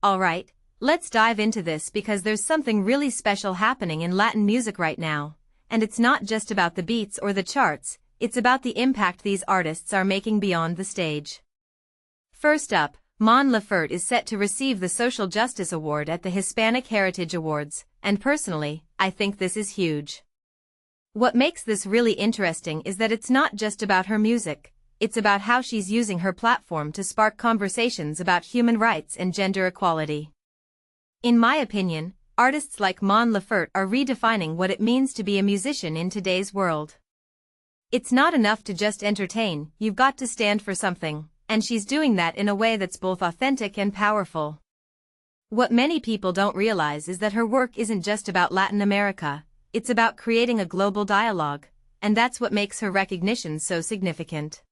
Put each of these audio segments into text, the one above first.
Alright, let's dive into this because there's something really special happening in Latin music right now, and it's not just about the beats or the charts, it's about the impact these artists are making beyond the stage. First up, Mon Laferte is set to receive the Social Justice Award at the Hispanic Heritage Awards, and personally, I think this is huge. What makes this really interesting is that it's not just about her music, it's about how she's using her platform to spark conversations about human rights and gender equality. In my opinion, artists like Mon Laferte are redefining what it means to be a musician in today's world. It's not enough to just entertain, you've got to stand for something, and she's doing that in a way that's both authentic and powerful. What many people don't realize is that her work isn't just about Latin America, it's about creating a global dialogue, and that's what makes her recognition so significant.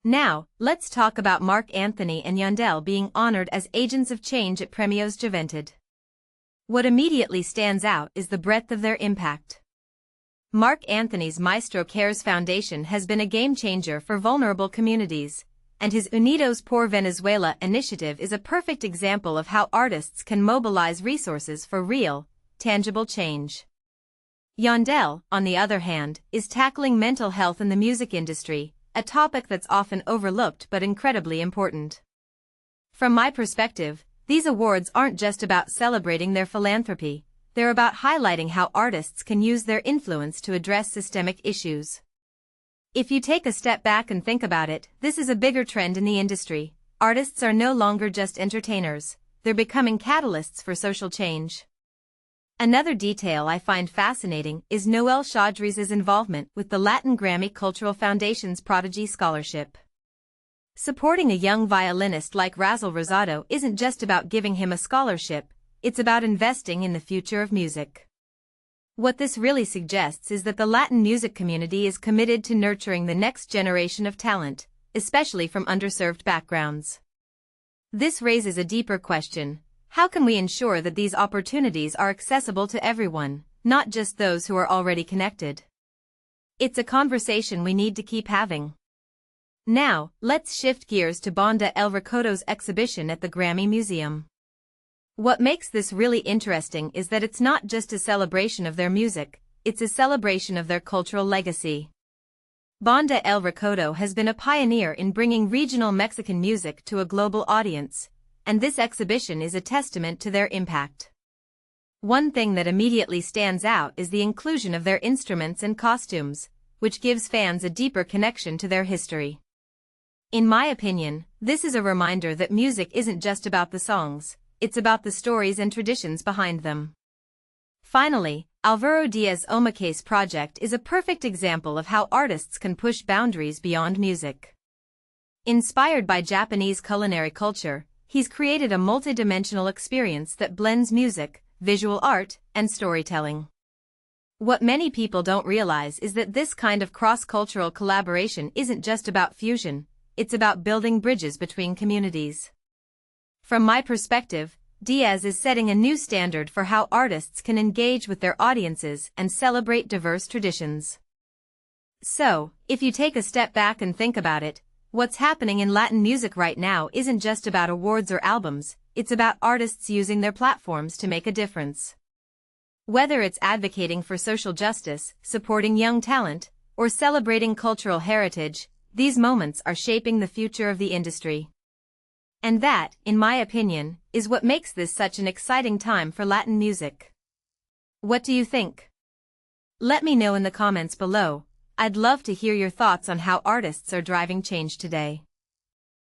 Now, let's talk about Marc Anthony and Yandel being honored as agents of change at Premios Juventud. What immediately stands out is the breadth of their impact. Marc Anthony's Maestro Cares Foundation has been a game-changer for vulnerable communities, and his Unidos por Venezuela initiative is a perfect example of how artists can mobilize resources for real, tangible change. Yandel, on the other hand, is tackling mental health in the music industry, a topic that's often overlooked but incredibly important. From my perspective, these awards aren't just about celebrating their philanthropy, they're about highlighting how artists can use their influence to address systemic issues. If you take a step back and think about it, this is a bigger trend in the industry. Artists are no longer just entertainers, they're becoming catalysts for social change. Another detail I find fascinating is Noel Schajris' involvement with the Latin GRAMMY Cultural Foundation's Prodigy Scholarship. Supporting a young violinist like Razil Rosado isn't just about giving him a scholarship, it's about investing in the future of music. What this really suggests is that the Latin music community is committed to nurturing the next generation of talent, especially from underserved backgrounds. This raises a deeper question. How can we ensure that these opportunities are accessible to everyone, not just those who are already connected? It's a conversation we need to keep having. Now, let's shift gears to Banda El Recodo's exhibition at the Grammy Museum. What makes this really interesting is that it's not just a celebration of their music, it's a celebration of their cultural legacy. Banda El Recodo has been a pioneer in bringing regional Mexican music to a global audience, and this exhibition is a testament to their impact. One thing that immediately stands out is the inclusion of their instruments and costumes, which gives fans a deeper connection to their history. In my opinion, this is a reminder that music isn't just about the songs, it's about the stories and traditions behind them. Finally, Álvaro Díaz's OMAKASE project is a perfect example of how artists can push boundaries beyond music. Inspired by Japanese culinary culture, he's created a multidimensional experience that blends music, visual art, and storytelling. What many people don't realize is that this kind of cross-cultural collaboration isn't just about fusion, it's about building bridges between communities. From my perspective, Díaz is setting a new standard for how artists can engage with their audiences and celebrate diverse traditions. So, if you take a step back and think about it, what's happening in Latin music right now isn't just about awards or albums, it's about artists using their platforms to make a difference. Whether it's advocating for social justice, supporting young talent, or celebrating cultural heritage, these moments are shaping the future of the industry. And that, in my opinion, is what makes this such an exciting time for Latin music. What do you think? Let me know in the comments below. I'd love to hear your thoughts on how artists are driving change today.